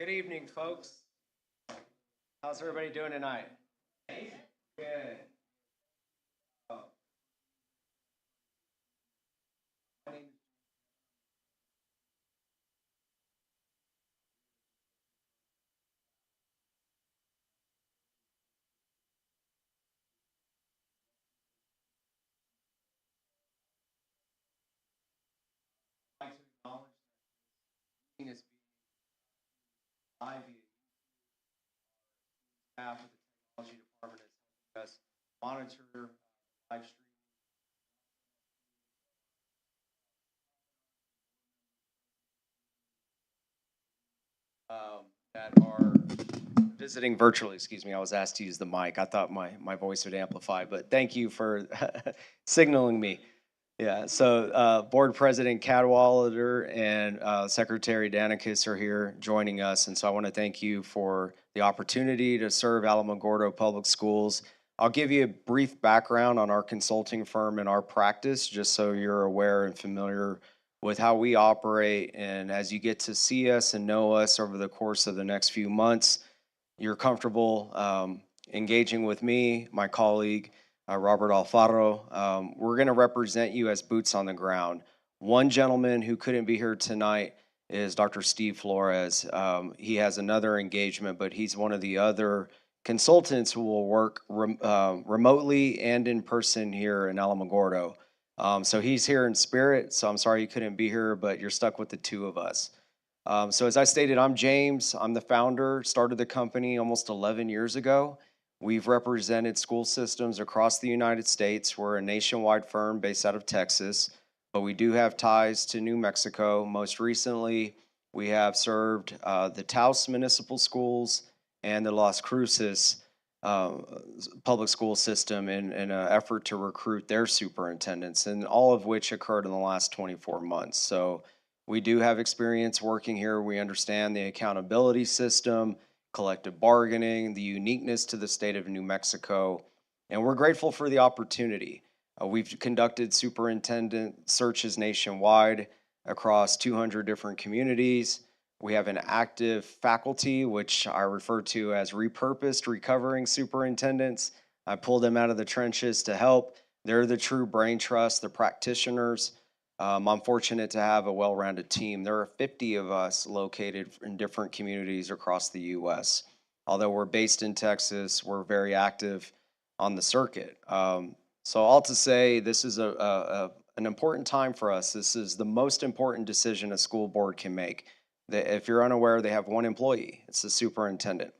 Good evening, folks. How's everybody doing tonight? Good. My name is I'd like to acknowledge that this meeting is being live via staff of the technology department is helping us monitor live stream that are visiting virtually. Excuse me, I was asked to use the mic. I thought my voice would amplify, but thank you for signaling me. Yeah, so Board President Cadwallader and Secretary Danikis are here joining us, and so I want to thank you for the opportunity to serve Alamogordo Public Schools. I'll give you a brief background on our consulting firm and our practice, just so you're aware and familiar with how we operate. And as you get to see us and know us over the course of the next few months, you're comfortable engaging with me, my colleague, Robert Alfaro. We're going to represent you as boots on the ground. One gentleman who couldn't be here tonight is Dr. Steve Flores. He has another engagement, but he's one of the other consultants who will work remotely and in person here in Alamogordo. So he's here in spirit, so I'm sorry you couldn't be here, but you're stuck with the two of us. So as I stated, I'm James. I'm the founder, started the company almost 11 years ago. We've represented school systems across the United States. We're a nationwide firm based out of Texas, but we do have ties to New Mexico. Most recently, we have served the Taos Municipal Schools and the Las Cruces public school system in an effort to recruit their superintendents, and all of which occurred in the last 24 months. So we do have experience working here. We understand the accountability system, collective bargaining, the uniqueness to the state of New Mexico, and we're grateful for the opportunity. We've conducted superintendent searches nationwide across 200 different communities. We have an active faculty, which I refer to as repurposed recovering superintendents. I pull them out of the trenches to help. They're the true brain trust, the practitioners. I'm fortunate to have a well-rounded team. There are 50 of us located in different communities across the U.S. Although we're based in Texas, we're very active on the circuit. So all to say, this is an important time for us. This is the most important decision a school board can make. If you're unaware, they have one employee. It's the superintendent.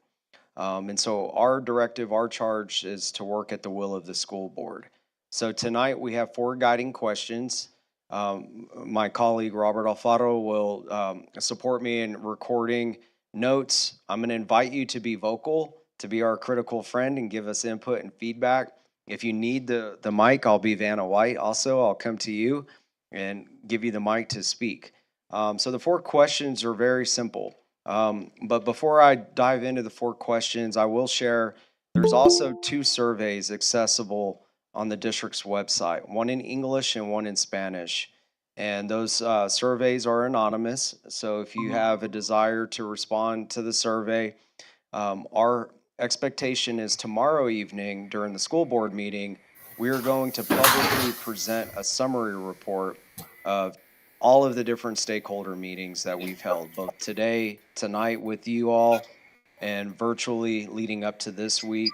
And so our directive, our charge is to work at the will of the school board. So tonight we have 4 guiding questions. My colleague Robert Alfaro will support me in recording notes. I'm going to invite you to be vocal, to be our critical friend and give us input and feedback. If you need the mic, I'll be Vanna White also. I'll come to you and give you the mic to speak. So the 4 questions are very simple. But before I dive into the 4 questions, I will share there's also 2 surveys accessible on the district's website, one in English and one in Spanish. And those surveys are anonymous. So if you have a desire to respond to the survey, our expectation is tomorrow evening during the school board meeting, we are going to publicly present a summary report of all of the different stakeholder meetings that we've held, both today, tonight with you all, and virtually leading up to this week.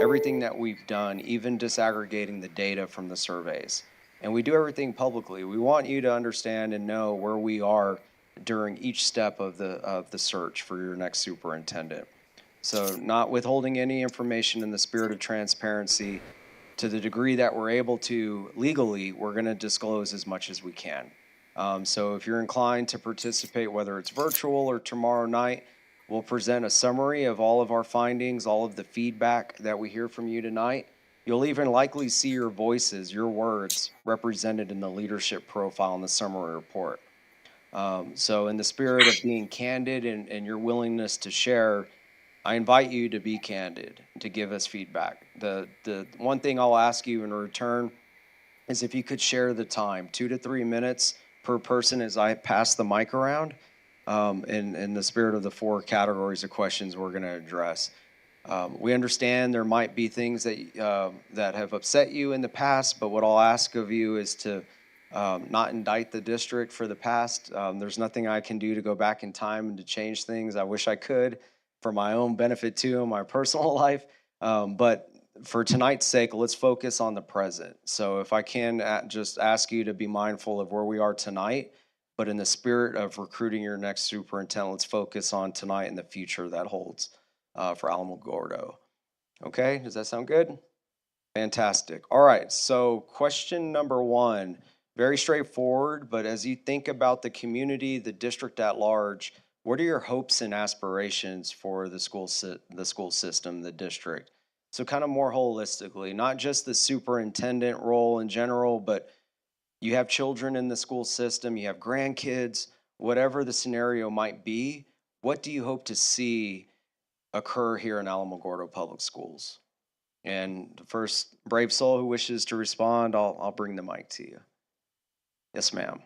Everything that we've done, even disaggregating the data from the surveys. And we do everything publicly. We want you to understand and know where we are during each step of the search for your next superintendent. So not withholding any information in the spirit of transparency. To the degree that we're able to legally, we're going to disclose as much as we can. So if you're inclined to participate, whether it's virtual or tomorrow night, we'll present a summary of all of our findings, all of the feedback that we hear from you tonight. You'll even likely see your voices, your words represented in the leadership profile in the summary report. So in the spirit of being candid and your willingness to share, I invite you to be candid, to give us feedback. The one thing I'll ask you in return is if you could share the time, 2 to 3 minutes per person as I pass the mic around. in the spirit of the 4 categories of questions we're going to address. We understand there might be things that have upset you in the past, but what I'll ask of you is to not indict the district for the past. There's nothing I can do to go back in time and to change things. I wish I could for my own benefit too in my personal life. But for tonight's sake, let's focus on the present. So if I can just ask you to be mindful of where we are tonight, but in the spirit of recruiting your next superintendent, let's focus on tonight and the future that holds for Alamogordo. Okay, does that sound good? Fantastic. All right, so question number 1, very straightforward, but as you think about the community, the district at large, what are your hopes and aspirations for the school system, the district? So kind of more holistically, not just the superintendent role in general, but you have children in the school system, you have grandkids, whatever the scenario might be, what do you hope to see occur here in Alamogordo Public Schools? And the first brave soul who wishes to respond, I'll bring the mic to you. Yes, ma'am.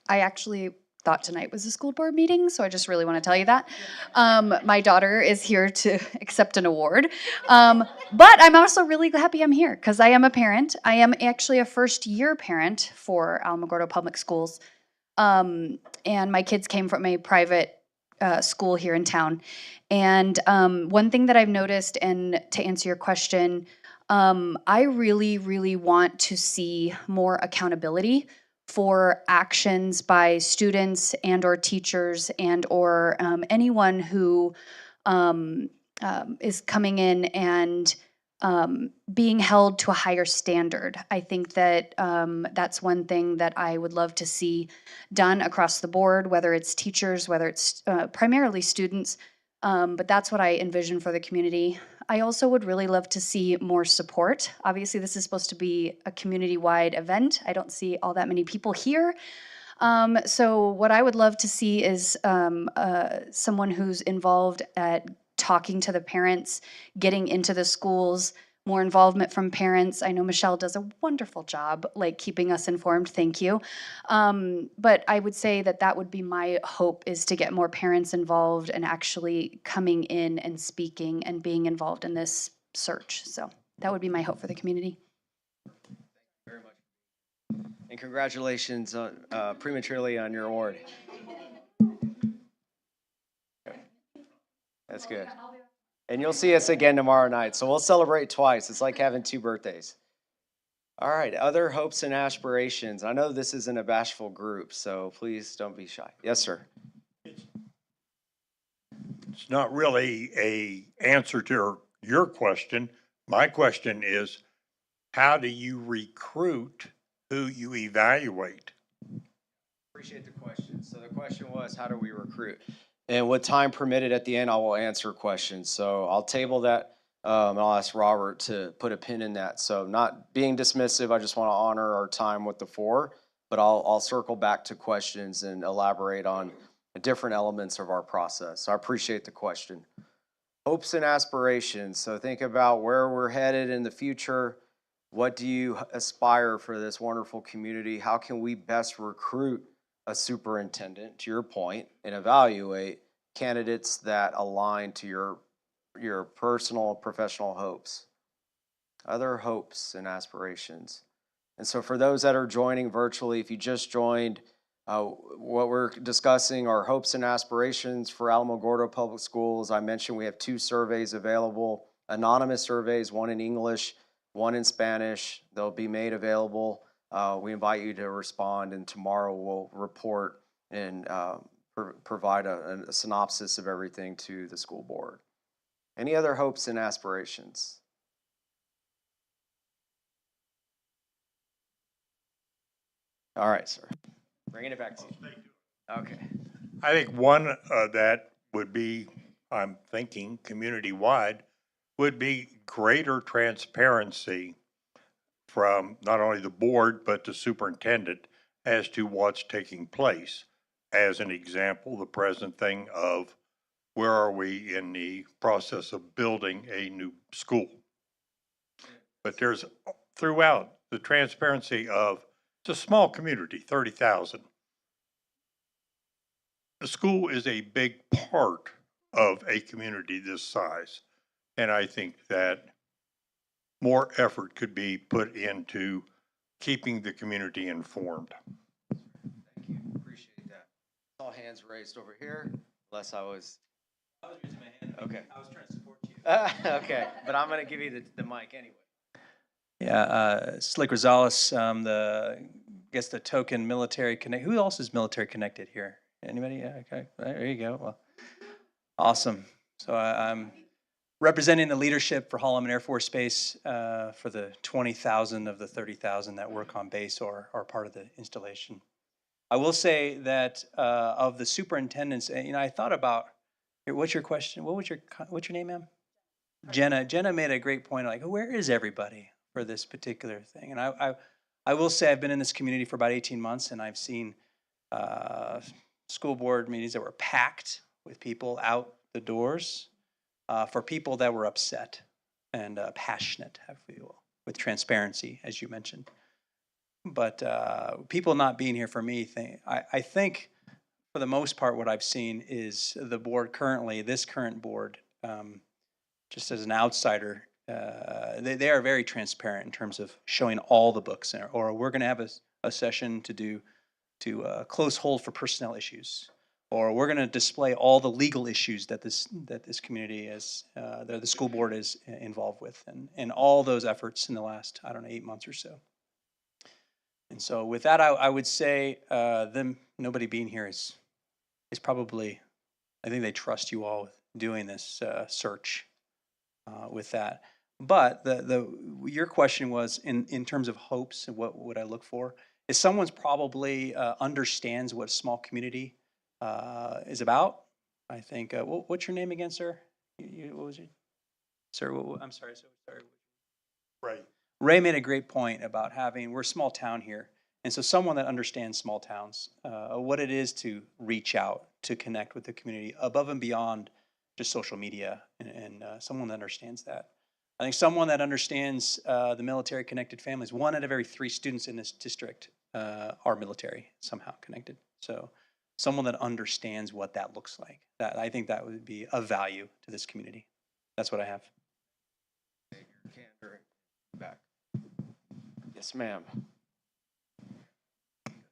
I actually thought tonight was a school board meeting, so I just really want to tell you that. My daughter is here to accept an award. But I'm also really happy I'm here because I am a parent. I am actually a first-year parent for Alamogordo Public Schools. And my kids came from a private school here in town. And one thing that I've noticed, and to answer your question, I really, really want to see more accountability for actions by students and or teachers and or anyone who is coming in and being held to a higher standard. I think that that's one thing that I would love to see done across the board, whether it's teachers, whether it's primarily students, but that's what I envision for the community. I also would really love to see more support. Obviously, this is supposed to be a community-wide event. I don't see all that many people here. So what I would love to see is someone who's involved at talking to the parents, getting into the schools, more involvement from parents. I know Michelle does a wonderful job, like keeping us informed. Thank you. But I would say that that would be my hope, is to get more parents involved and actually coming in and speaking and being involved in this search. So that would be my hope for the community. Very much. And congratulations prematurely on your award. That's good. And you'll see us again tomorrow night. So we'll celebrate twice. It's like having 2 birthdays. All right, other hopes and aspirations. I know this isn't a bashful group, so please don't be shy. Yes, sir. It's not really a answer to your question. My question is, how do you recruit who you evaluate? Appreciate the question. So the question was, how do we recruit? And with time permitted at the end, I will answer questions. So I'll table that. I'll ask Robert to put a pin in that. So not being dismissive, I just want to honor our time with the 4, but I'll circle back to questions and elaborate on different elements of our process. So I appreciate the question. Hopes and aspirations. So think about where we're headed in the future. What do you aspire for this wonderful community? How can we best recruit a superintendent, to your point, and evaluate candidates that align to your personal professional hopes? Other hopes and aspirations. And so for those that are joining virtually, if you just joined, what we're discussing are hopes and aspirations for Alamogordo Public Schools. I mentioned we have 2 surveys available, anonymous surveys, one in English, one in Spanish. They'll be made available. We invite you to respond, and tomorrow we'll report and provide a synopsis of everything to the school board. Any other hopes and aspirations? All right, sir. Bringing it back to you. Okay. I think one that would be, I'm thinking community-wide, would be greater transparency from not only the board, but the superintendent as to what's taking place. As an example, the present thing of where are we in the process of building a new school. But there's throughout the transparency of It's a small community, 30,000. The school is a big part of a community this size. And I think that more effort could be put into keeping the community informed. Thank you, appreciate that. All hands raised over here, unless I was. I was raising my hand. Okay. I was trying to support you. Okay, but I'm gonna give you the mic anyway. Yeah, Slick Rosales, I guess the token military connect. Who else is military connected here? Anybody? Yeah, okay, there you go. Well, awesome. So I'm representing the leadership for Holloman Air Force Base for the 20,000 of the 30,000 that work on base or are part of the installation. I will say that of the superintendents, I thought about. What's your question? What's your name, ma'am? Jenna. Jenna made a great point. Like, where is everybody for this particular thing? And I will say I've been in this community for about 18 months, and I've seen school board meetings that were packed with people out the doors for people that were upset and passionate, if you will, with transparency, as you mentioned. But people not being here for me, I think for the most part, what I've seen is the board currently, this current board, just as an outsider, they are very transparent in terms of showing all the books, or we're going to have a session to close hold for personnel issues, or we're going to display all the legal issues that this community is, the school board is involved with, and all those efforts in the last, 8 months or so. And so with that, I would say nobody being here is probably, I think they trust you all with doing this search with that. But your question was in terms of hopes and what would I look for? Is someone's probably understands what small community is about. I think, what's your name again, sir? What was it? Sir, I'm sorry. Sorry. Right. Ray made a great point about we're a small town here. And so someone that understands small towns, what it is to reach out, to connect with the community above and beyond just social media, and someone that understands that. I think someone that understands the military connected families, 1 out of every 3 students in this district are military somehow connected. So someone that understands what that looks like, I think that would be of value to this community. That's what I have. Back. Yes, ma'am.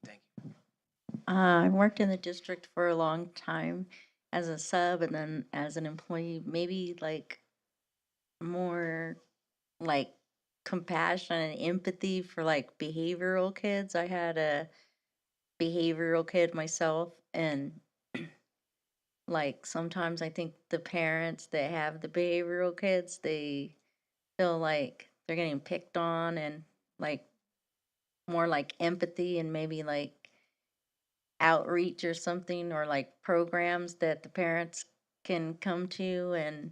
Thank you. I worked in the district for a long time as a sub and then as an employee, maybe like more like compassion and empathy for like behavioral kids. I had a behavioral kid myself, and like sometimes I think the parents that have the behavioral kids, they feel like they're getting picked on, and like more like empathy and maybe like outreach or something, or like programs that the parents can come to, and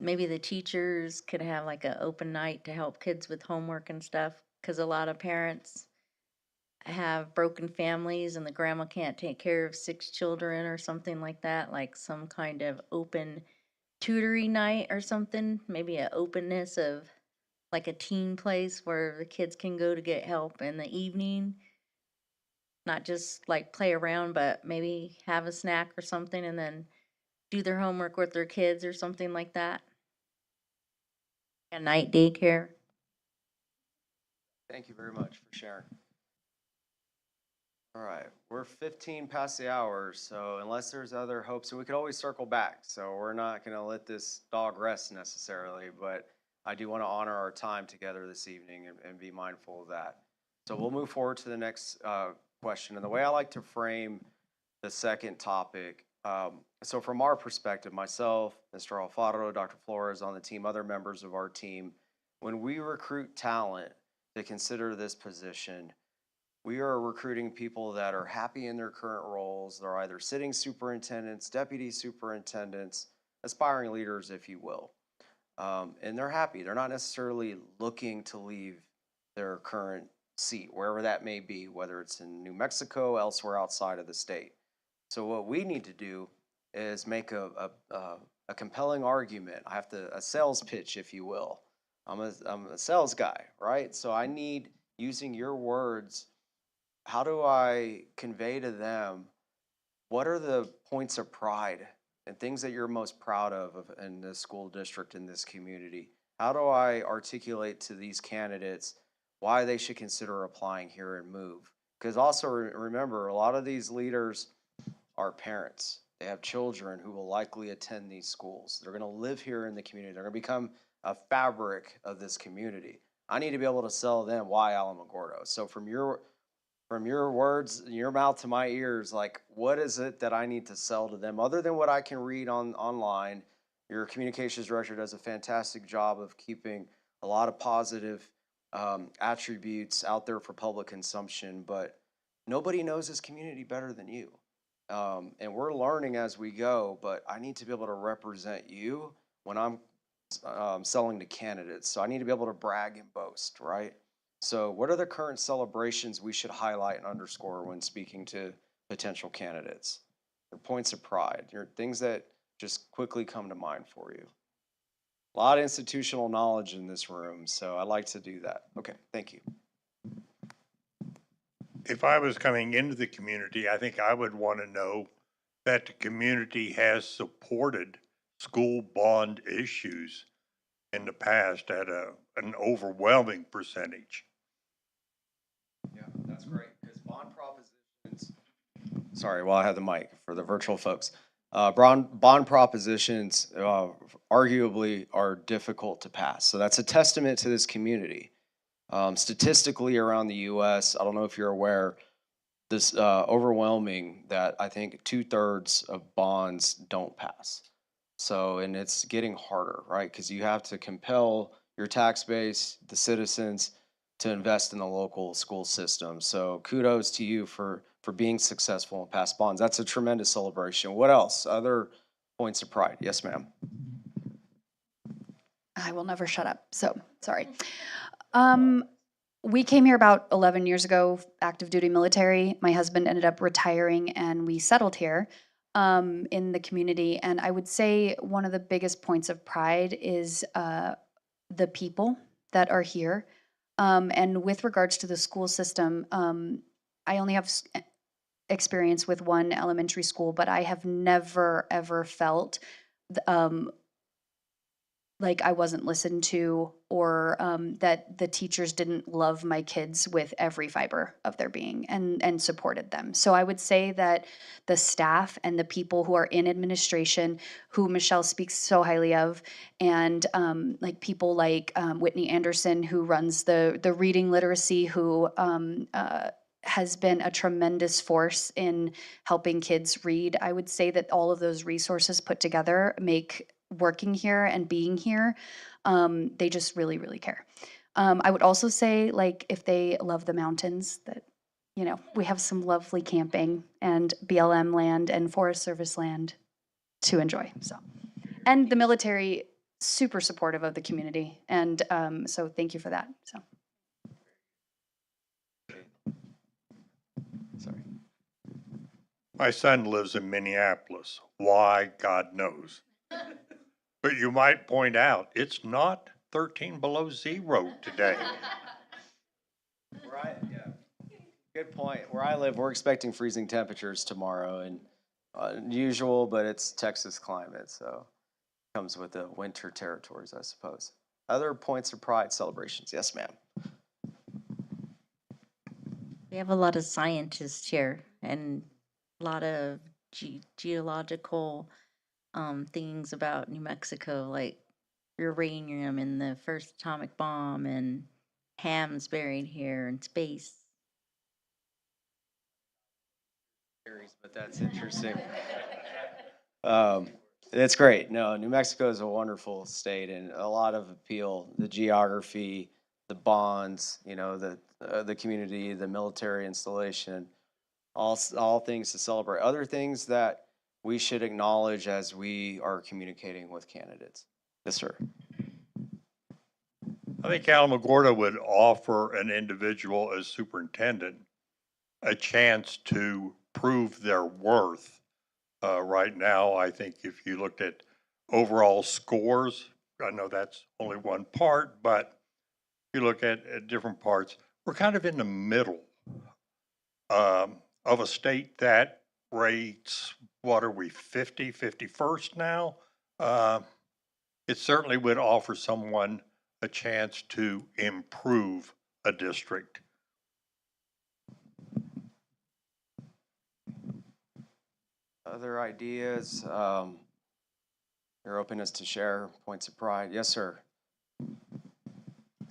maybe the teachers could have like an open night to help kids with homework and stuff, because a lot of parents have broken families and the grandma can't take care of 6 children or something like that, like some kind of open tutoring night or something, maybe an openness of like a teen place where the kids can go to get help in the evening, not just like play around, but maybe have a snack or something and then do their homework with their kids or something like that. A night daycare. Thank you very much for sharing. All right, we're 15 past the hour, so unless there's other hopes, and we could always circle back. So we're not going to let this dog rest necessarily, but I do want to honor our time together this evening and be mindful of that. So we'll move forward to the next question. And the way I like to frame the second topic, so from our perspective, myself, Mr. Alfaro, Dr. Flores on the team, other members of our team, when we recruit talent to consider this position, we are recruiting people that are happy in their current roles. They're either sitting superintendents, deputy superintendents, aspiring leaders, if you will. And they're happy. They're not necessarily looking to leave their current seat, wherever that may be, whether it's in New Mexico, elsewhere outside of the state. So what we need to do is make a compelling argument. I have a sales pitch, if you will. I'm a sales guy, right? So I need, using your words, how do I convey to them what are the points of pride and things that you're most proud of in this school district, in this community? How do I articulate to these candidates why they should consider applying here and move? Because also remember, a lot of these leaders are parents. They have children who will likely attend these schools. They're going to live here in the community. They're going to become a fabric of this community. I need to be able to sell them why Alamogordo. So from your words, your mouth to my ears, like what is it that I need to sell to them other than what I can read online? Your communications director does a fantastic job of keeping a lot of positive attributes out there for public consumption, but nobody knows this community better than you. And we're learning as we go, but I need to be able to represent you when I'm selling to candidates. So I need to be able to brag and boast, right? So what are the current celebrations we should highlight and underscore when speaking to potential candidates? Your points of pride, your things that just quickly come to mind for you. A lot of institutional knowledge in this room, so I like to do that. Okay, thank you. If I was coming into the community, I think I would want to know that the community has supported school bond issues in the past at an overwhelming percentage. Yeah, that's great, because bond propositions, sorry, while I have the mic for the virtual folks, bond propositions arguably are difficult to pass. So that's a testament to this community. Statistically around the US, I don't know if you're aware, this overwhelming that I think 2/3 of bonds don't pass. So, and it's getting harder, right? Because you have to compel your tax base, the citizens, to invest in the local school system. So kudos to you for being successful and pass bonds. That's a tremendous celebration. What else? Other points of pride? Yes, ma'am. I will never shut up. So sorry. We came here about 11 years ago, active duty military. My husband ended up retiring and we settled here in the community. And I would say one of the biggest points of pride is the people that are here. And with regards to the school system, I only have experience with one elementary school, but I have never, ever felt like I wasn't listened to, or that the teachers didn't love my kids with every fiber of their being and supported them. So I would say that the staff and the people who are in administration, who Michelle speaks so highly of, and like people like Whitney Anderson, who runs the reading literacy, who has been a tremendous force in helping kids read. I would say that all of those resources put together make working here and being here, they just really, really care. I would also say, like, if they love the mountains, that, you know, we have some lovely camping and BLM land and Forest Service land to enjoy. So, and the military, super supportive of the community, and so thank you for that. So, Sorry. My son lives in Minneapolis. Why, God knows. But you might point out, it's not 13 below zero today. Good point. Where I live, we're expecting freezing temperatures tomorrow, and unusual, but it's Texas climate, so it comes with the winter territories, I suppose. Other points of pride celebrations? Yes, ma'am. We have a lot of scientists here and a lot of geological things about New Mexico, like uranium and the first atomic bomb and hams buried here in space. But that's interesting. It's great. No, New Mexico is a wonderful state and a lot of appeal. The geography, the bonds, you know, the community, the military installation, all things to celebrate. Other things that we should acknowledge as we are communicating with candidates. Yes, sir. I think Alamogordo would offer an individual as superintendent a chance to prove their worth. Right now, I think if you looked at overall scores, I know that's only one part, but if you look at different parts, we're kind of in the middle of a state that rates, what are we, 51st now? It certainly would offer someone a chance to improve a district. Other ideas? Your openness to share points of pride. Yes, sir.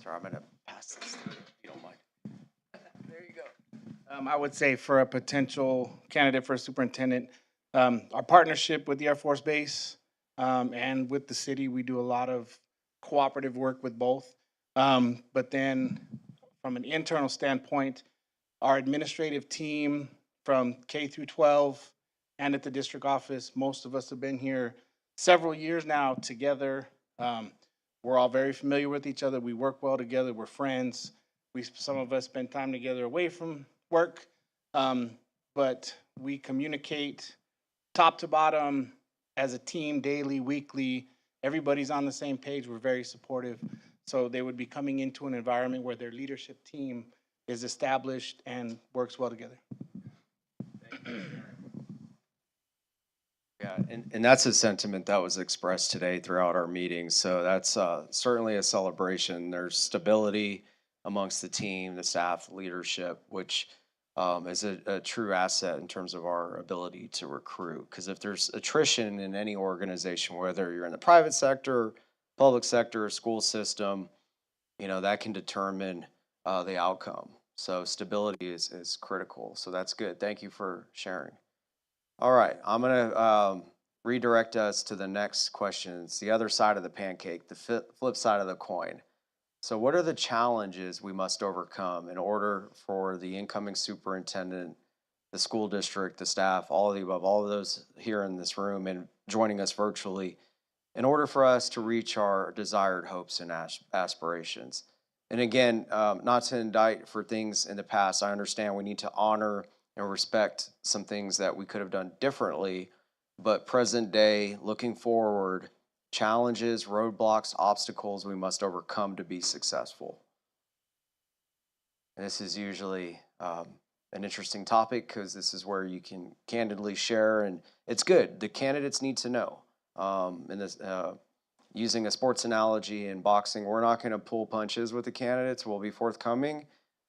Sorry, I'm going to pass this through, if you don't mind. There you go. I would say for a potential candidate for a superintendent, our partnership with the Air Force Base and with the city, we do a lot of cooperative work with both. But then from an internal standpoint, our administrative team from K through 12 and at the district office, most of us have been here several years now together. We're all very familiar with each other. We work well together. We're friends. Some of us spend time together away from work, but we communicate top to bottom as a team, daily, weekly. Everybody's on the same page. We're very supportive. So they would be coming into an environment where their leadership team is established and works well together. Yeah, and that's a sentiment that was expressed today throughout our meetings. So that's certainly a celebration. There's stability amongst the team, the staff, leadership, which is a true asset in terms of our ability to recruit. Because if there's attrition in any organization, whether you're in the private sector, public sector, or school system, you know, that can determine the outcome. So stability is critical. So that's good. Thank you for sharing. All right, I'm going to redirect us to the next question. It's the other side of the pancake, the flip side of the coin. So what are the challenges we must overcome in order for the incoming superintendent, the school district, the staff, all of the above, all of those here in this room and joining us virtually, in order for us to reach our desired hopes and aspirations? And again, not to indict for things in the past, I understand we need to honor and respect some things that we could have done differently, but present day, looking forward, challenges, roadblocks, obstacles we must overcome to be successful. And this is usually an interesting topic because this is where you can candidly share, and it's good. The candidates need to know. In this, using a sports analogy in boxing, we're not going to pull punches with the candidates. We'll be forthcoming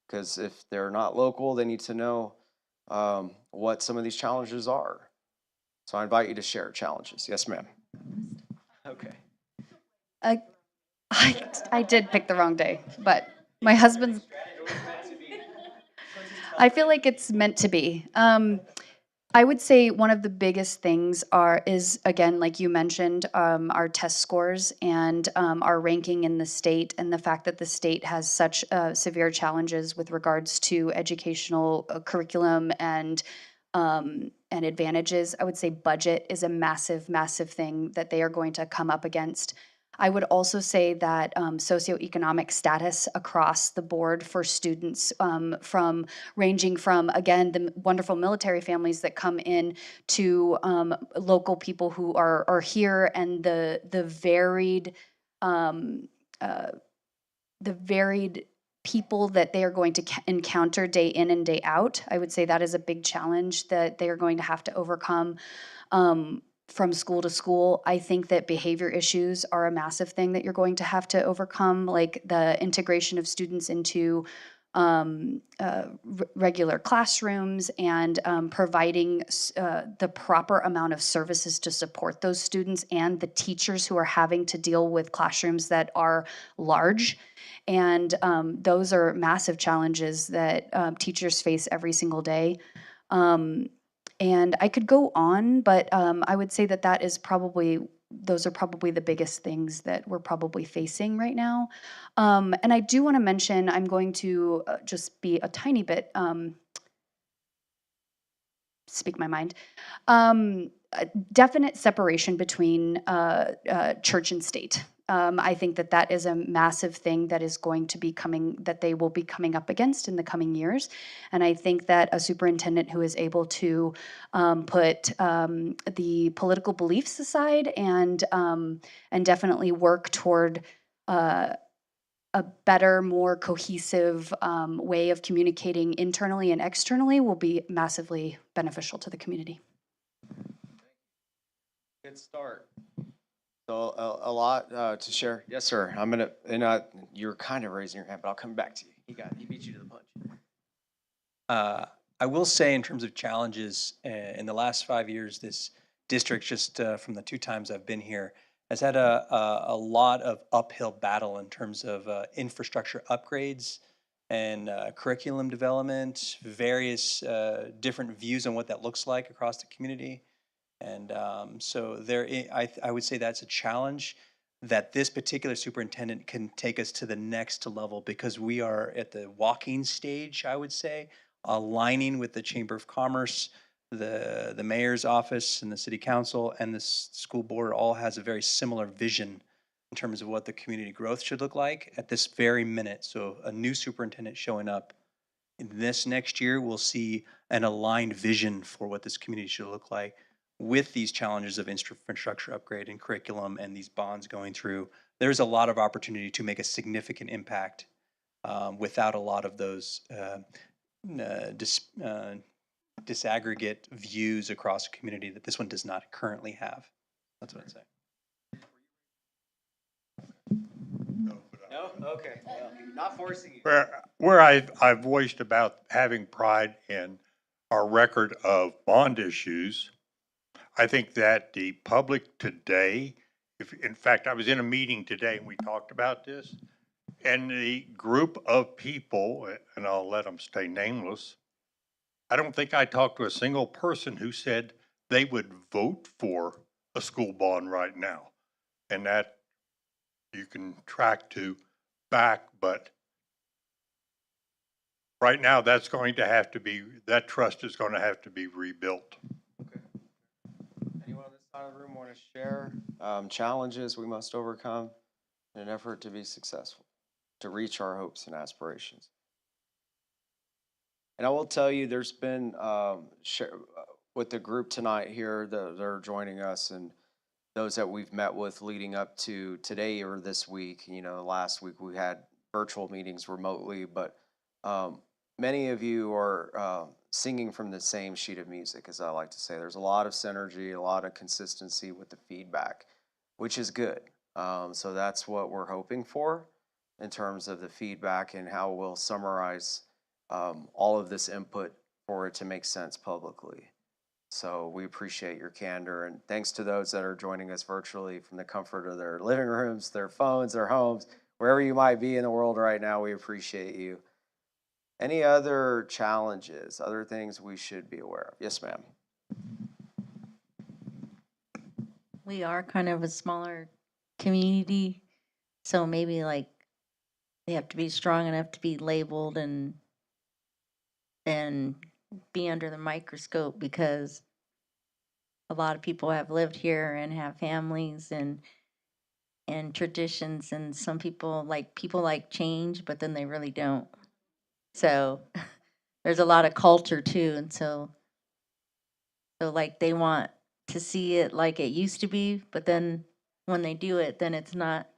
because if they're not local, they need to know what some of these challenges are. So I invite you to share challenges. Yes, ma'am. Okay. I did pick the wrong day, but my husband's. I feel like it's meant to be. I would say one of the biggest things is again, like you mentioned, our test scores and our ranking in the state, and the fact that the state has such severe challenges with regards to educational curriculum and advantages. I would say budget is a massive, massive thing that they are going to come up against. I would also say that socioeconomic status across the board for students, from ranging from, again, the wonderful military families that come in to local people who are here, and the varied people that they are going to encounter day in and day out. I would say that is a big challenge that they are going to have to overcome. From school to school, I think that behavior issues are a massive thing that you're going to have to overcome, like the integration of students into regular classrooms and providing the proper amount of services to support those students and the teachers who are having to deal with classrooms that are large. And those are massive challenges that teachers face every single day. And I could go on, but I would say that those are probably the biggest things that we're probably facing right now. And I do want to mention, I'm going to just be a tiny bit, speak my mind. A definite separation between church and state. I think that is a massive thing that is going to be that they will be coming up against in the coming years. And I think that a superintendent who is able to put the political beliefs aside and definitely work toward a better, more cohesive way of communicating internally and externally will be massively beneficial to the community. Good start. So a lot to share. Yes, sir. I'm gonna, and you're kind of raising your hand, but I'll come back to you. He beat you to the punch. I will say, in terms of challenges, in the last 5 years, this district, just from the 2 times I've been here, has had a lot of uphill battle in terms of infrastructure upgrades and curriculum development, various different views on what that looks like across the community. And so I would say that's a challenge that this particular superintendent can take us to the next level, because we are at the walking stage, I would say, aligning with the Chamber of Commerce, the mayor's office and the city council and the school board all has a very similar vision in terms of what the community growth should look like at this very minute. So a new superintendent showing up in this next year, we'll see an aligned vision for what this community should look like with these challenges of infrastructure upgrade and curriculum and these bonds going through. There's a lot of opportunity to make a significant impact without a lot of those disaggregate views across a community that this one does not currently have. That's what I'd say. No? Okay. Well, not forcing you. Where I've voiced about having pride in our record of bond issues, I think that the public today, in fact, I was in a meeting today and we talked about this, and the group of people, and I'll let them stay nameless, I don't think I talked to a single person who said they would vote for a school bond right now. And that you can track to back, but right now that's going to have to be, that trust is going to have to be rebuilt. Okay. Anyone on this side of the room want to share challenges we must overcome in an effort to be successful, to reach our hopes and aspirations? And I will tell you, there's been, with the group tonight here that are joining us and those that we've met with leading up to today or this week, last week we had virtual meetings remotely, but many of you are singing from the same sheet of music, as I like to say. There's a lot of synergy, a lot of consistency with the feedback, which is good. So that's what we're hoping for in terms of the feedback and how we'll summarize all of this input for it to make sense publicly. So we appreciate your candor, and thanks to those that are joining us virtually from the comfort of their living rooms, their phones, their homes, wherever you might be in the world right now. We appreciate you. Any other challenges, other things we should be aware of? Yes, ma'am. We are kind of a smaller community, so maybe like they have to be strong enough to be labeled and be under the microscope, because a lot of people have lived here and have families and traditions, and some people like change, but then they really don't. So there's a lot of culture too, and so like they want to see it like it used to be, but then when they do it, then it's not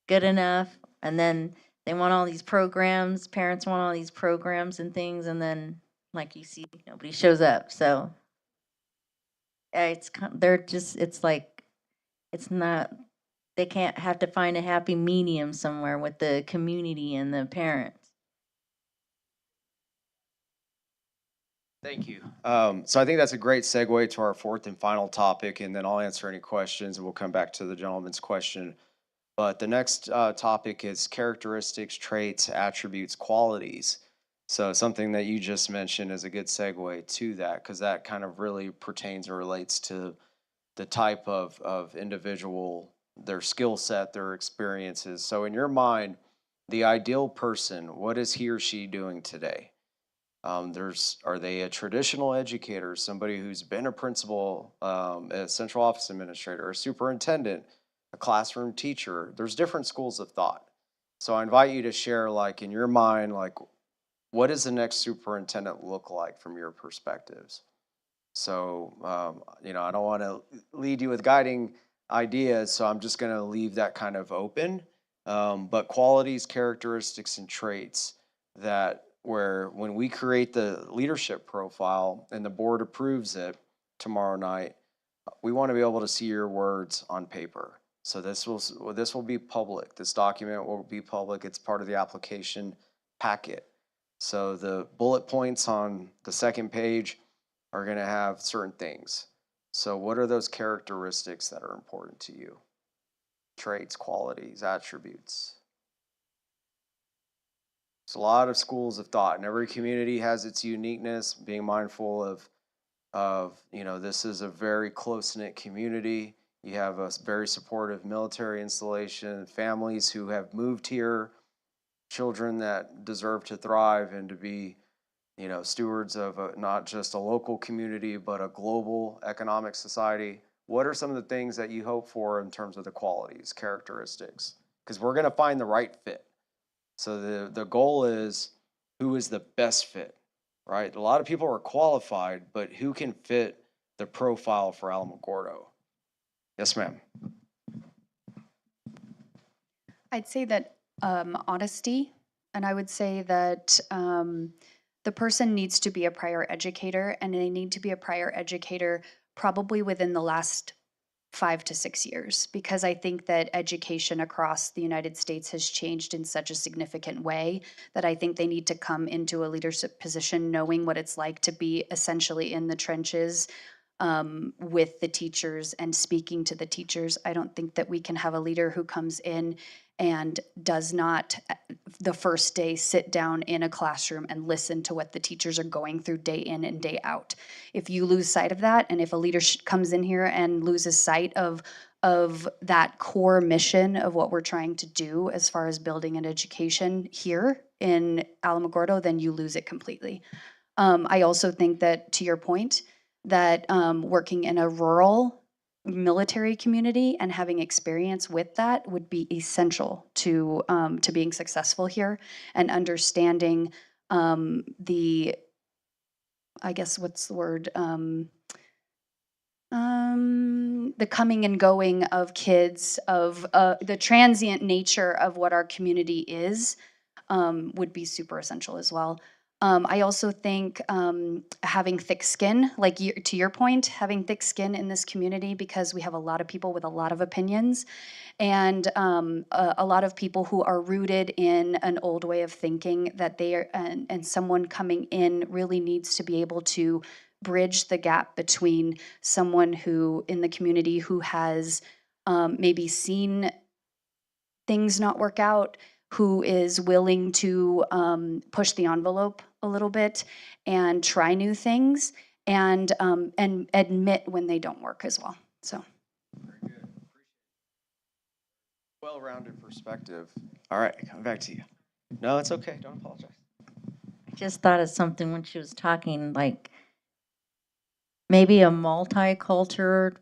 good enough, and then they want all these programs, parents want all these programs and things, and then like you see, nobody shows up. So it's like, it's not, they can't have to find a happy medium somewhere with the community and the parents. Thank you. So I think that's a great segue to our fourth and final topic, and then I'll answer any questions and we'll come back to the gentleman's question. But the next topic is characteristics, traits, attributes, qualities. So something that you just mentioned is a good segue to that, because that kind of really pertains or relates to the type of individual, their skill set, their experiences. So in your mind, the ideal person, what is he or she doing today? Are they a traditional educator, somebody who's been a principal, a central office administrator, a superintendent, a classroom teacher? There's different schools of thought. So I invite you to share, like, in your mind, like, what does the next superintendent look like from your perspectives? So, I don't want to lead you with guiding ideas, so I'm just going to leave that kind of open. But qualities, characteristics, and traits that where when we create the leadership profile and the board approves it tomorrow night, we want to be able to see your words on paper. So this will be public. This document will be public. It's part of the application packet. So the bullet points on the second page are going to have certain things. So what are those characteristics that are important to you? Traits, qualities, attributes. So a lot of schools have thought, and every community has its uniqueness, being mindful of this is a very close-knit community. You have a very supportive military installation, families who have moved here, children that deserve to thrive and to be stewards of not just a local community, but a global economic society. What are some of the things that you hope for in terms of the qualities, characteristics? Because we're going to find the right fit. So the goal is who is the best fit, right? A lot of people are qualified, but who can fit the profile for Alamogordo? Yes, ma'am. I'd say that honesty, and I would say that the person needs to be a prior educator, and they need to be a prior educator probably within the last 5 to 6 years, because I think that education across the United States has changed in such a significant way that I think they need to come into a leadership position knowing what it's like to be essentially in the trenches with the teachers and speaking to the teachers. I don't think that we can have a leader who comes in and does not the first day sit down in a classroom and listen to what the teachers are going through day in and day out. If you lose sight of that, and if a leader comes in here and loses sight of that core mission of what we're trying to do as far as building an education here in Alamogordo, then you lose it completely. I also think that, to your point, that working in a rural military community and having experience with that would be essential to being successful here, and understanding the, I guess, what's the word? The coming and going of kids, of the transient nature of what our community is, would be super essential as well. I also think having thick skin, like to your point, having thick skin in this community, because we have a lot of people with a lot of opinions, and a lot of people who are rooted in an old way of thinking, that they are, and someone coming in really needs to be able to bridge the gap between someone who in the community who has maybe seen things not work out, who is willing to push the envelope a little bit and try new things, and admit when they don't work as well. So. Well-rounded perspective. All right, coming back to you. No, it's okay. Don't apologize. I just thought of something when she was talking, like maybe a multicultural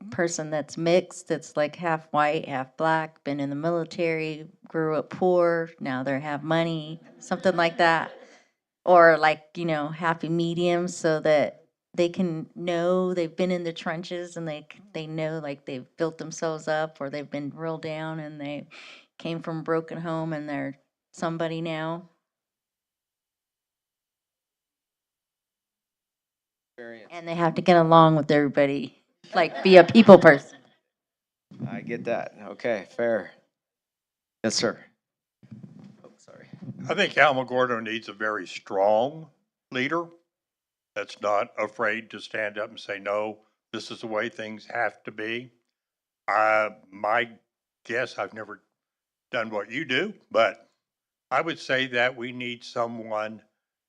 person that's mixed, that's like half white, half black, been in the military, grew up poor, now they have money, something like that. Or like, happy medium, so that they can know they've been in the trenches, and they know like they've built themselves up, or they've been real down and they came from a broken home and they're somebody now. Experience. And they have to get along with everybody, like be a people person. I get that. Okay, fair. Yes, sir. Oh, sorry. I think Alamogordo needs a very strong leader that's not afraid to stand up and say, no, this is the way things have to be. My guess, I've never done what you do, but I would say that we need someone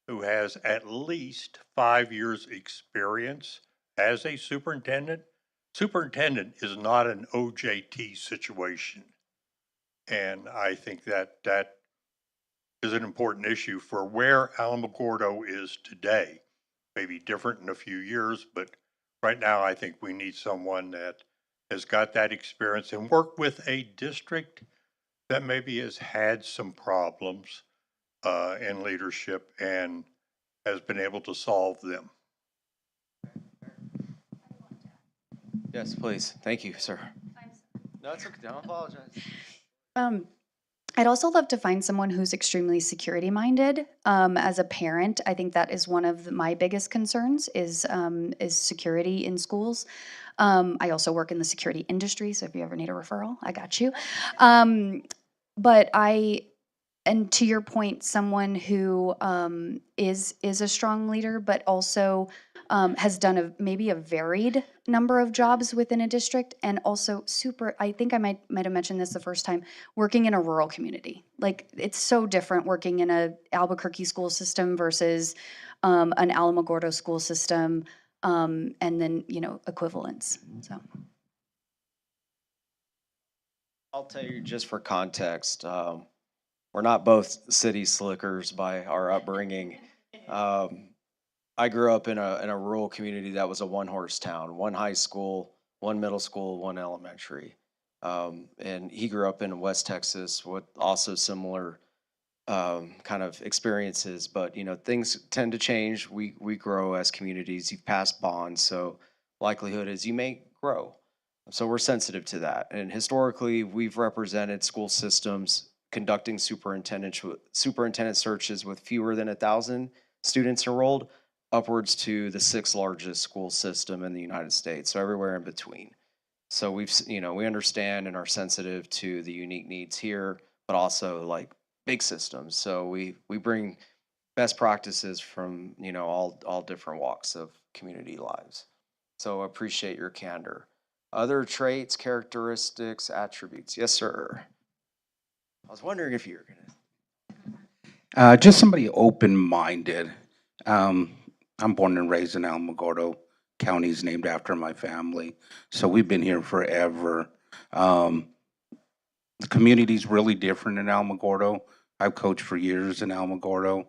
who has at least 5 years experience as a superintendent. Superintendent is not an OJT situation. And I think that is an important issue for where Alamogordo is today. Maybe different in a few years, but right now I think we need someone that has got that experience and worked with a district that maybe has had some problems in leadership and has been able to solve them. Yes, please. Thank you, sir. No, it's okay. Don't apologize. I'd also love to find someone who's extremely security minded. As a parent, I think that is one of my biggest concerns is security in schools. I also work in the security industry, so if you ever need a referral, I got you. But and to your point, someone who is a strong leader, but also has done maybe a varied number of jobs within a district, and also I think I might have mentioned this the first time, working in a rural community. Like, it's so different working in a Albuquerque school system versus an Alamogordo school system, and then equivalents. So. I'll tell you just for context, we're not both city slickers by our upbringing. I grew up in a rural community that was a one-horse town, one high school, one middle school, one elementary. And he grew up in West Texas with also similar kind of experiences. But things tend to change. We grow as communities. You've passed bonds, so likelihood is you may grow. So we're sensitive to that. And historically, we've represented school systems conducting superintendent searches with fewer than 1,000 students enrolled, upwards to the 6th largest school system in the United States, so everywhere in between. So we understand and are sensitive to the unique needs here, but also like big systems. So we bring best practices from all different walks of community lives. So I appreciate your candor. Other traits, characteristics, attributes. Yes, sir. I was wondering if you were gonna. Just somebody open-minded. I'm born and raised in Alamogordo. County's named after my family, so we've been here forever. The community's really different in Alamogordo. I've coached for years in Alamogordo.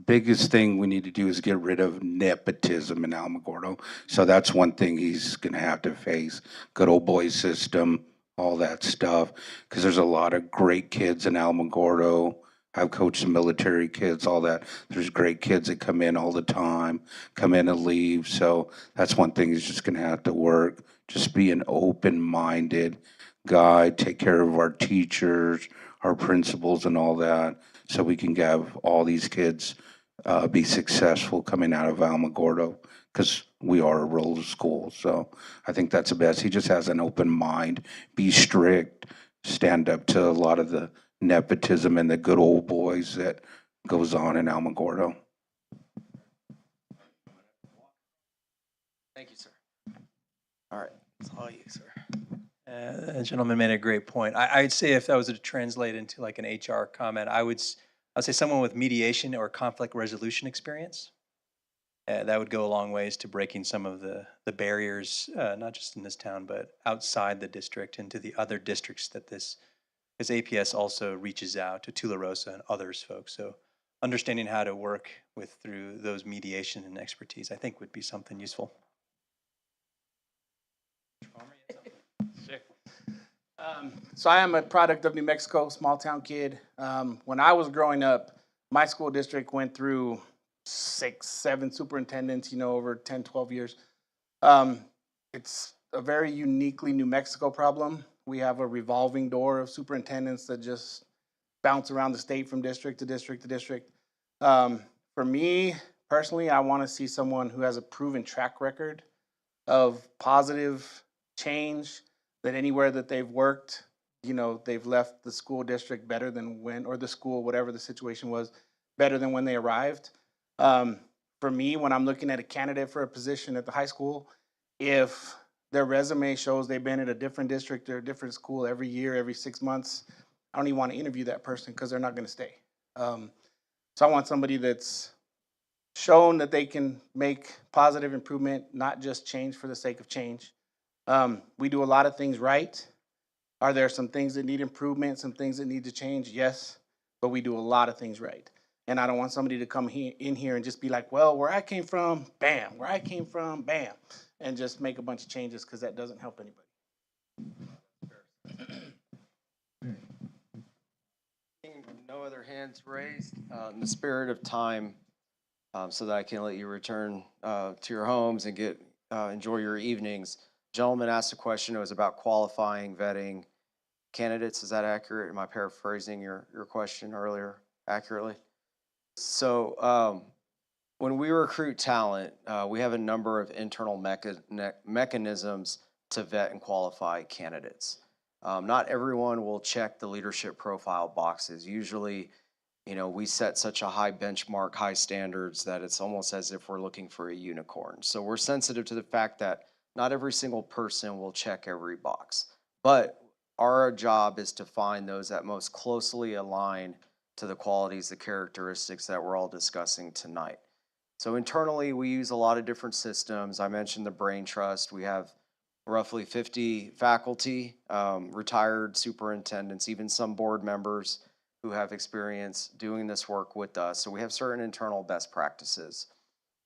Biggest thing we need to do is get rid of nepotism in Alamogordo. So that's one thing he's going to have to face. Good old boy system, all that stuff. Because there's a lot of great kids in Alamogordo. I've coached some military kids, all that. There's great kids that come in all the time, come in and leave. So that's one thing he's just going to have to work. Just be an open-minded guy, take care of our teachers, our principals and all that, so we can have all these kids be successful coming out of Alamogordo, because we are a rural school. So I think that's the best. He just has an open mind, be strict, stand up to a lot of the nepotism and the good old boys that goes on in Alamogordo. Thank you, sir. All right, it's all you, sir. The gentleman made a great point. I'd say if that was to translate into like an HR comment, I'd say someone with mediation or conflict resolution experience. That would go a long ways to breaking some of the barriers, not just in this town, but outside the district into the other districts that because APS also reaches out to Tularosa and others folks. So understanding how to work through those mediation and expertise, I think would be something useful. So I am a product of New Mexico, small town kid. When I was growing up, my school district went through 6, 7 superintendents, over 10, 12 years. It's a very uniquely New Mexico problem. We have a revolving door of superintendents that just bounce around the state from district to district to district. For me, personally, I want to see someone who has a proven track record of positive change, that anywhere that they've worked, they've left the school district better than or the school, whatever the situation was, better than when they arrived. For me, when I'm looking at a candidate for a position at the high school, if their resume shows they've been at a different district or a different school every year, every 6 months, I don't even want to interview that person because they're not going to stay. So I want somebody that's shown that they can make positive improvement, not just change for the sake of change. We do a lot of things right. Are there some things that need improvement, some things that need to change? Yes, but we do a lot of things right. And I don't want somebody to come in here and just be like, well, where I came from, bam, where I came from, bam, and just make a bunch of changes, because that doesn't help anybody. No other hands raised. In the spirit of time, so that I can let you return to your homes and enjoy your evenings. Gentleman asked a question. It was about qualifying, vetting, candidates. Is that accurate? Am I paraphrasing your question earlier accurately? So when we recruit talent, we have a number of internal mechanisms to vet and qualify candidates. Not everyone will check the leadership profile boxes. Usually, we set such a high benchmark, high standards that it's almost as if we're looking for a unicorn. So we're sensitive to the fact that not every single person will check every box. But our job is to find those that most closely align to the qualities, the characteristics that we're all discussing tonight. So internally, we use a lot of different systems. I mentioned the Brain Trust. We have roughly 50 faculty, retired superintendents, even some board members who have experience doing this work with us. So we have certain internal best practices,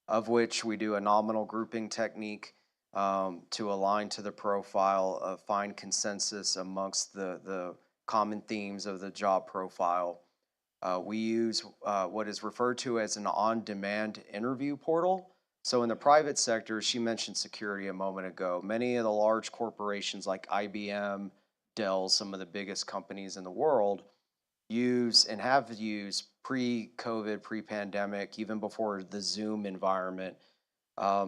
of which we do a nominal grouping technique to align to the profile, find consensus amongst the common themes of the job profile. We use what is referred to as an on-demand interview portal. So in the private sector, she mentioned security a moment ago. Many of the large corporations like IBM, Dell, some of the biggest companies in the world, use and have used pre-COVID, pre-pandemic, even before the Zoom environment,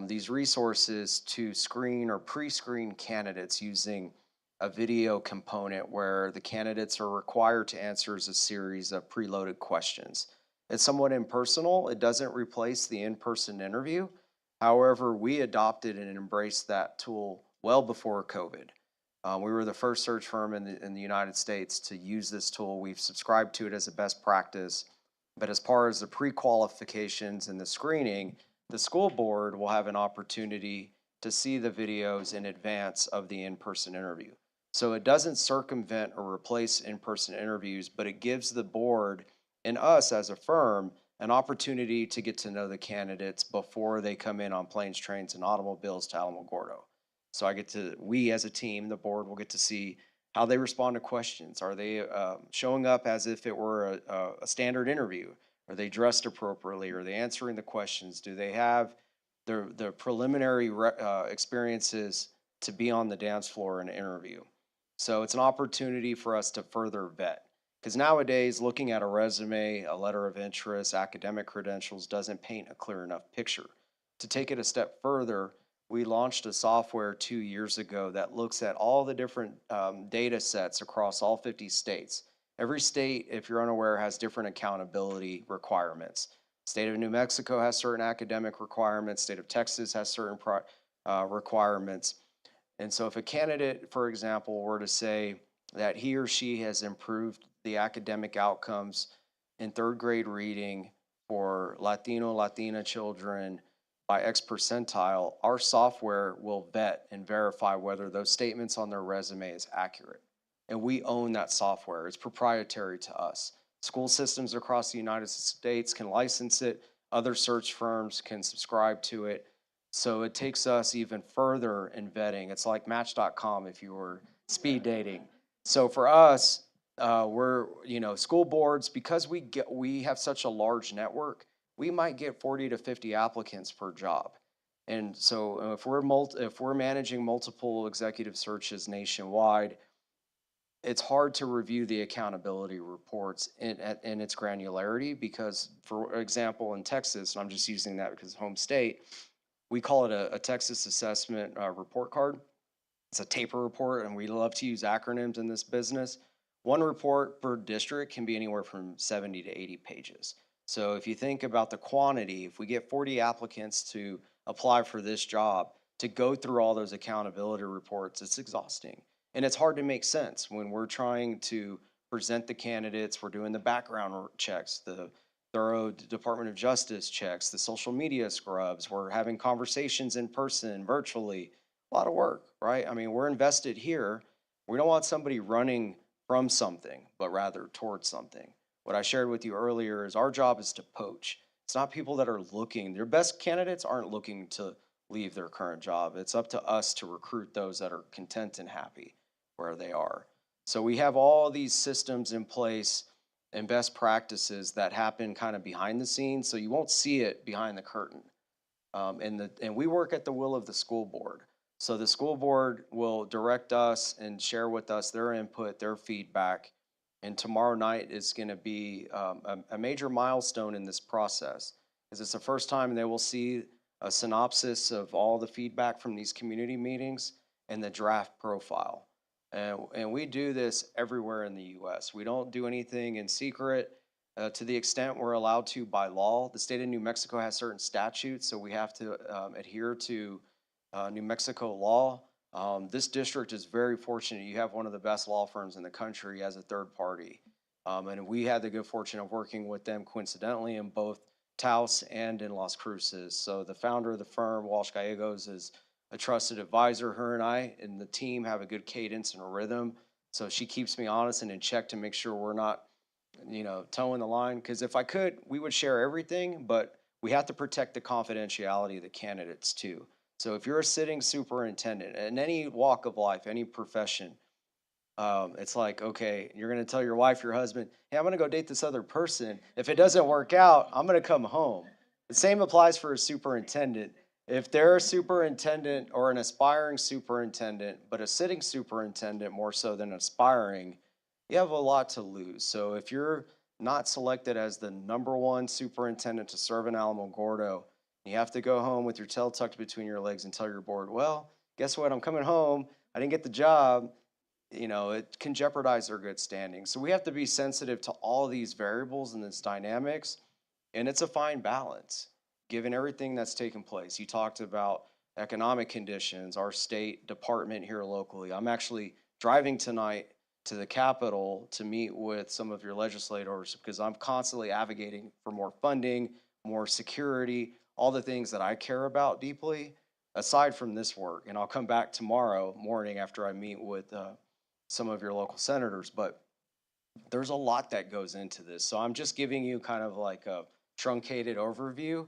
these resources to screen or pre-screen candidates using a video component where the candidates are required to answer a series of preloaded questions. It's somewhat impersonal. It doesn't replace the in-person interview. However, we adopted and embraced that tool well before COVID. We were the first search firm in the United States to use this tool. We've subscribed to it as a best practice. But as far as the pre-qualifications and the screening, the school board will have an opportunity to see the videos in advance of the in-person interview. So it doesn't circumvent or replace in-person interviews, but it gives the board and us as a firm an opportunity to get to know the candidates before they come in on planes, trains, and automobiles to Alamogordo. So we as a team, the board will get to see how they respond to questions. Are they showing up as if it were a standard interview? Are they dressed appropriately? Are they answering the questions? Do they have the preliminary experiences to be on the dance floor in an interview? So it's an opportunity for us to further vet. Because nowadays, looking at a resume, a letter of interest, academic credentials doesn't paint a clear enough picture. To take it a step further, we launched a software 2 years ago that looks at all the different data sets across all 50 states. Every state, if you're unaware, has different accountability requirements. State of New Mexico has certain academic requirements. State of Texas has certain requirements. And so if a candidate, for example, were to say that he or she has improved the academic outcomes in third grade reading for Latino, Latina children by X percentile, our software will vet and verify whether those statements on their resume is accurate. And we own that software. It's proprietary to us. School systems across the United States can license it. Other search firms can subscribe to it. So it takes us even further in vetting. It's like Match.com if you were speed dating. So for us, we're, school boards, because we have such a large network, we might get 40 to 50 applicants per job. And so if we're managing multiple executive searches nationwide, it's hard to review the accountability reports in its granularity because, for example, in Texas, and I'm just using that because it's home state, we call it a Texas assessment report card. It's a TAPER report, and we love to use acronyms in this business. One report per district can be anywhere from 70 to 80 pages. So if you think about the quantity, if we get 40 applicants to apply for this job, to go through all those accountability reports, it's exhausting. And it's hard to make sense when we're trying to present the candidates, we're doing the background checks, the thorough Department of Justice checks, the social media scrubs, we're having conversations in person, virtually, a lot of work, right? I mean, we're invested here. We don't want somebody running from something, but rather towards something. What I shared with you earlier is our job is to poach. It's not people that are looking, their best candidates aren't looking to leave their current job. It's up to us to recruit those that are content and happy where they are. So we have all these systems in place and best practices that happen kind of behind the scenes, so you won't see it behind the curtain. And we work at the will of the school board. So the school board will direct us and share with us their input, their feedback. And tomorrow night is going to be a major milestone in this process, because it's the first time they will see a synopsis of all the feedback from these community meetings and the draft profile. And we do this everywhere in the U.S. We don't do anything in secret. To the extent we're allowed to by law. The state of New Mexico has certain statutes, so we have to adhere to New Mexico law. This district is very fortunate. You have one of the best law firms in the country as a third party. And we had the good fortune of working with them coincidentally in both Taos and in Las Cruces. So the founder of the firm, Walsh Gallegos, is a trusted advisor. Her and I and the team have a good cadence and a rhythm. So she keeps me honest and in check to make sure we're not, towing the line. Because if I could, we would share everything, but we have to protect the confidentiality of the candidates too. So if you're a sitting superintendent in any walk of life, any profession, it's like, okay, you're going to tell your wife, your husband, hey, I'm going to go date this other person. If it doesn't work out, I'm going to come home. The same applies for a superintendent. If they're a superintendent or an aspiring superintendent, but a sitting superintendent more so than aspiring, you have a lot to lose. So if you're not selected as the #1 superintendent to serve in Alamogordo, you have to go home with your tail tucked between your legs and tell your board, well, guess what? I'm coming home. I didn't get the job. It can jeopardize their good standing. So we have to be sensitive to all of these variables and its dynamics. And it's a fine balance, given everything that's taken place. You talked about economic conditions, our state department here locally. I'm actually driving tonight to the Capitol to meet with some of your legislators because I'm constantly advocating for more funding, more security, all the things that I care about deeply, aside from this work. And I'll come back tomorrow morning after I meet with some of your local senators. But there's a lot that goes into this. So I'm just giving you kind of like a truncated overview.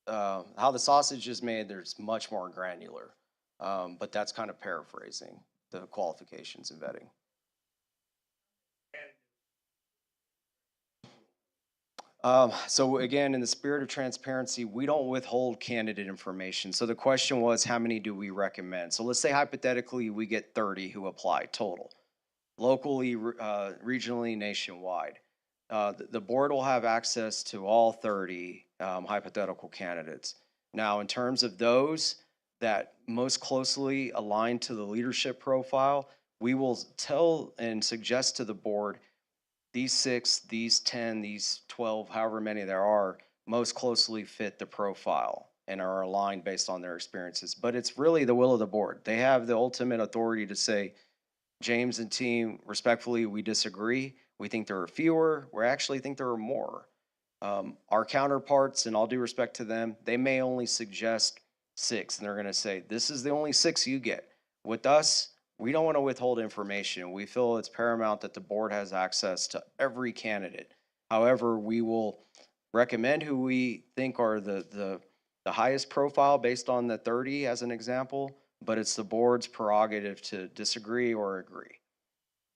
How the sausage is made, there's much more granular. But that's kind of paraphrasing the qualifications and vetting. So again, in the spirit of transparency, we don't withhold candidate information. So the question was, how many do we recommend? So let's say hypothetically we get 30 who apply total, locally, regionally, nationwide. The board will have access to all 30 hypothetical candidates. Now, in terms of those that most closely align to the leadership profile, we will tell and suggest to the board these 6, these 10, these 12, however many there are, most closely fit the profile and are aligned based on their experiences. But it's really the will of the board. They have the ultimate authority to say, James and team, respectfully, we disagree. We think there are fewer. We actually think there are more. Our counterparts, and all due respect to them, they may only suggest 6, and they're going to say, this is the only 6 you get. With us, we don't want to withhold information. We feel it's paramount that the board has access to every candidate. However, we will recommend who we think are the highest profile based on the 30 as an example, but it's the board's prerogative to disagree or agree.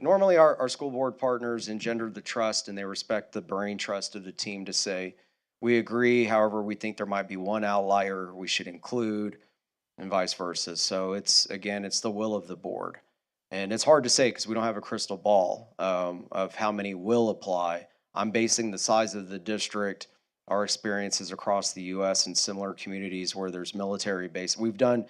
Normally, our school board partners engender the trust and they respect the brain trust of the team to say, we agree, however, we think there might be one outlier we should include, and vice versa. So it's the will of the board. And it's hard to say because we don't have a crystal ball of how many will apply. I'm basing the size of the district, our experiences across the U.S. and similar communities where there's military base. We've done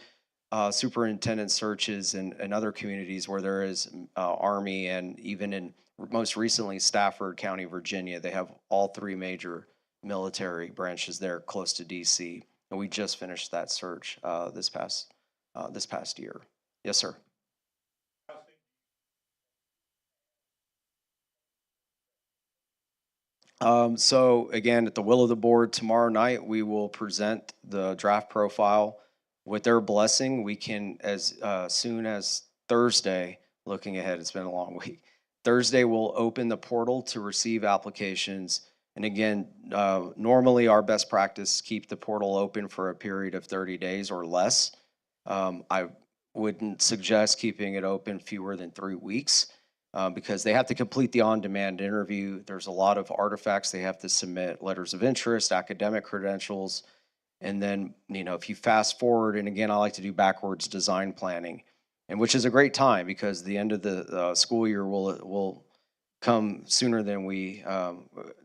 superintendent searches in other communities where there is Army, and even in most recently Stafford County, Virginia, they have all 3 major military branches there close to DC. And we just finished that search this past year. Yes, sir. So again, at the will of the board, tomorrow night we will present the draft profile. With their blessing, we can, as soon as Thursday, looking ahead, it's been a long week. Thursday, we'll open the portal to receive applications. And again, normally our best practice is keep the portal open for a period of 30 days or less. I wouldn't suggest keeping it open fewer than 3 weeks because they have to complete the on-demand interview. There's a lot of artifacts they have to submit, letters of interest, academic credentials. And then, if you fast forward, and again, I like to do backwards design planning, and which is a great time because the end of the school year will come sooner than we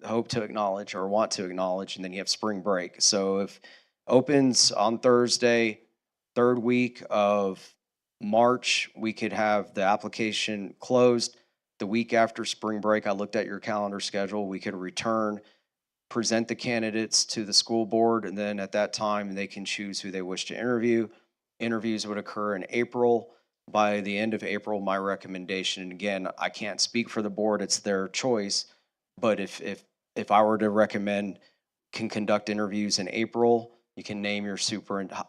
hope to acknowledge or want to acknowledge, and then you have spring break. So if opens on Thursday, third week of March, we could have the application closed. The week after spring break, I looked at your calendar schedule, we could return, present the candidates to the school board, and then at that time, they can choose who they wish to interview. Interviews would occur in April. By the end of April, my recommendation, and again, I can't speak for the board, it's their choice, but if I were to recommend, can conduct interviews in April, you can name your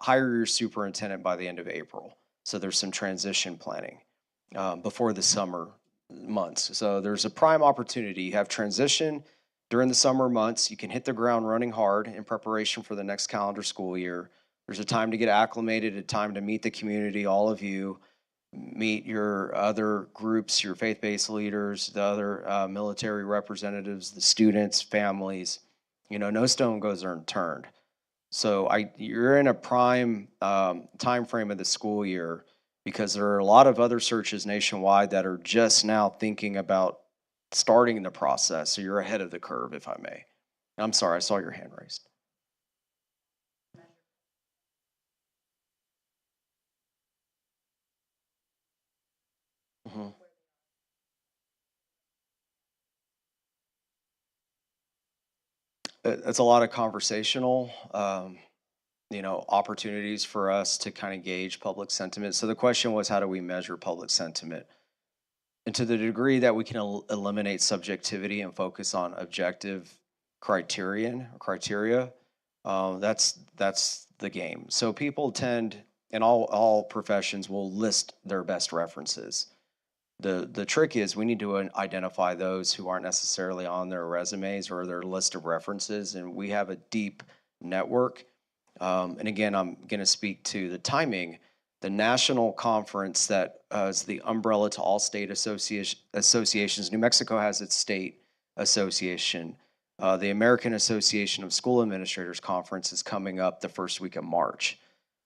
hire your superintendent by the end of April. So there's some transition planning before the summer months. So there's a prime opportunity. You have transition during the summer months. You can hit the ground running hard in preparation for the next calendar school year. There's a time to get acclimated, a time to meet the community, all of you, meet your other groups, your faith-based leaders, the other military representatives, the students, families. No stone goes unturned. So you're in a prime time frame of the school year because there are a lot of other searches nationwide that are just now thinking about starting the process. So you're ahead of the curve, if I may. I'm sorry, I saw your hand raised. Mhm. It's a lot of conversational, opportunities for us to kind of gauge public sentiment. So the question was, how do we measure public sentiment? And to the degree that we can eliminate subjectivity and focus on objective criteria, that's the game. So people tend, in all professions, will list their best references. The trick is we need to identify those who aren't necessarily on their resumes or their list of references, and we have a deep network. And again, I'm going to speak to the timing. The national conference that is the umbrella to all state associations. New Mexico has its state association. The American Association of School Administrators Conference is coming up the first week of March.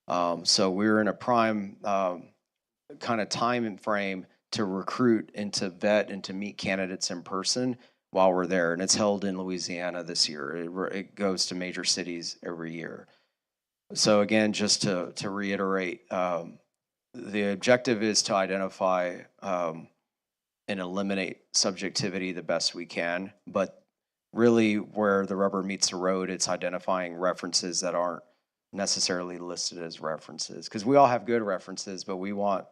So we're in a prime kind of time frame to recruit and to vet and to meet candidates in person while we're there. And it's held in Louisiana this year. It goes to major cities every year. So again, just to reiterate, the objective is to identify and eliminate subjectivity the best we can. But really where the rubber meets the road, it's identifying references that aren't necessarily listed as references. Because we all have good references, but we want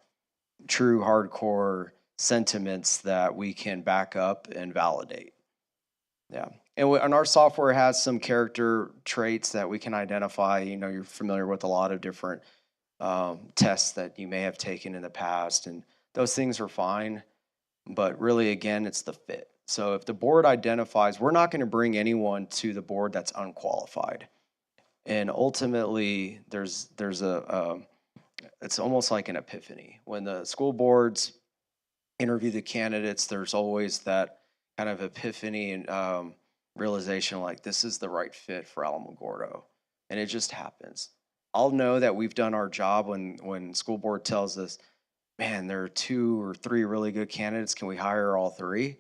true hardcore sentiments that we can back up and validate. Yeah. And our software has some character traits that we can identify. You're familiar with a lot of different tests that you may have taken in the past, and those things are fine. But really, again, it's the fit. So if the board identifies, we're not going to bring anyone to the board that's unqualified. And ultimately, there's it's almost like an epiphany. When the school boards interview the candidates, there's always that kind of epiphany and realization like, this is the right fit for Alamogordo. And it just happens. I'll know that we've done our job when school board tells us, man, there are 2 or 3 really good candidates. Can we hire all 3?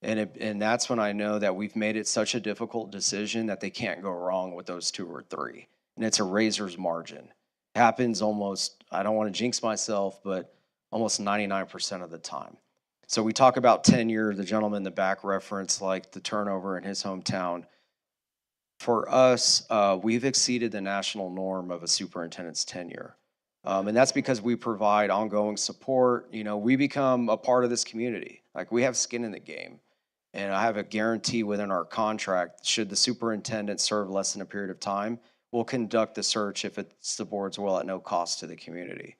And that's when I know that we've made it such a difficult decision that they can't go wrong with those 2 or 3. And it's a razor's margin. It happens almost, I don't want to jinx myself, but almost 99% of the time. So we talk about tenure, the gentleman in the back reference, like the turnover in his hometown. For us, we've exceeded the national norm of a superintendent's tenure. And that's because we provide ongoing support. We become a part of this community. Like, we have skin in the game. And I have a guarantee within our contract, should the superintendent serve less than a period of time, we'll conduct the search if it's the board's will at no cost to the community.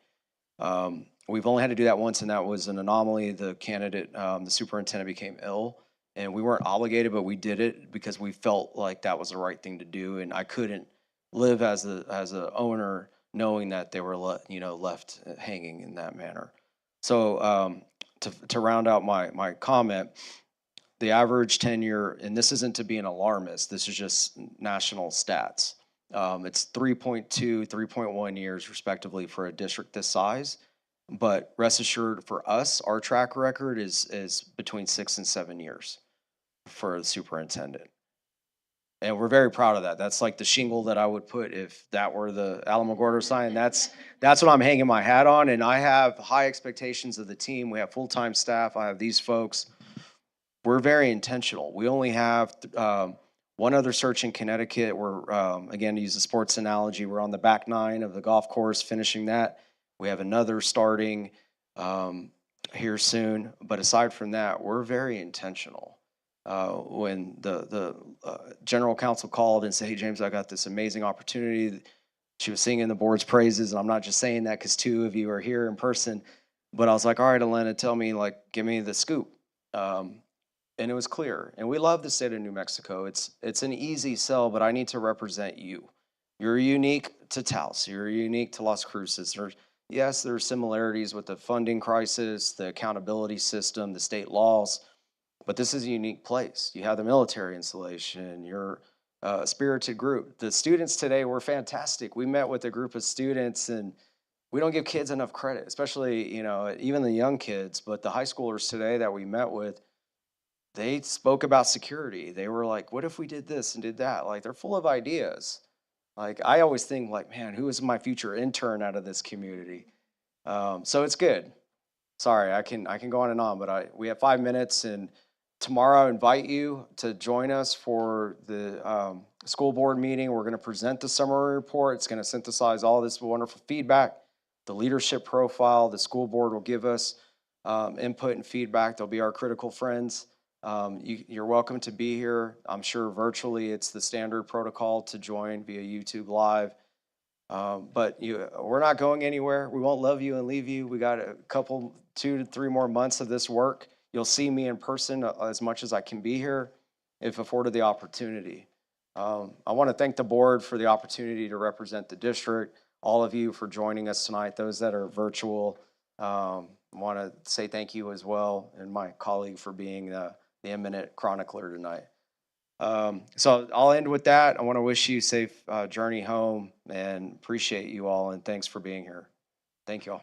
We've only had to do that once, and that was an anomaly. The candidate, the superintendent, became ill, and we weren't obligated, but we did it because we felt like that was the right thing to do. And I couldn't live as a owner knowing that they were left hanging in that manner. So to round out my comment, the average tenure, and this isn't to be an alarmist, this is just national stats. It's 3.2, 3.1 years respectively for a district this size. But rest assured, for us, our track record is between 6 and 7 years for the superintendent. And we're very proud of that. That's like the shingle that I would put if that were the Alamogordo sign. That's what I'm hanging my hat on. And I have high expectations of the team. We have full-time staff. I have these folks. We're very intentional. We only have one other search in Connecticut. We're, again, to use a sports analogy, we're on the back nine of the golf course, finishing that. We have another starting here soon. But aside from that, we're very intentional. When the general counsel called and said, "Hey, James, I got this amazing opportunity." She was singing the board's praises, and I'm not just saying that because 2 of you are here in person. But I was like, "All right, Elena, tell me, like, give me the scoop." And it was clear. And we love the state of New Mexico. It's an easy sell, but I need to represent you. You're unique to Taos. You're unique to Las Cruces. Yes, there are similarities with the funding crisis, the accountability system, the state laws, but this is a unique place. You have the military installation. You're a spirited group. The students today were fantastic. We met with a group of students, and we don't give kids enough credit, especially, even the young kids, but the high schoolers today that we met with, they spoke about security. They were like, what if we did this and did that? Like, they're full of ideas. Like, I always think, like, man, who is my future intern out of this community? So it's good. Sorry, I can go on and on, but we have 5 minutes, and tomorrow I invite you to join us for the school board meeting. We're going to present the summary report. It's going to synthesize all this wonderful feedback, the leadership profile. The school board will give us input and feedback. They'll be our critical friends. You're welcome to be here. I'm sure virtually it's the standard protocol to join via YouTube Live. But we're not going anywhere. We won't love you and leave you. We got a couple, 2 to 3 more months of this work. You'll see me in person as much as I can be here if afforded the opportunity. I want to thank the board for the opportunity to represent the district, all of you for joining us tonight, those that are virtual. I want to say thank you as well, and my colleague for being the eminent chronicler tonight. So I'll end with that. I want to wish you a safe journey home and appreciate you all, and thanks for being here. Thank you all.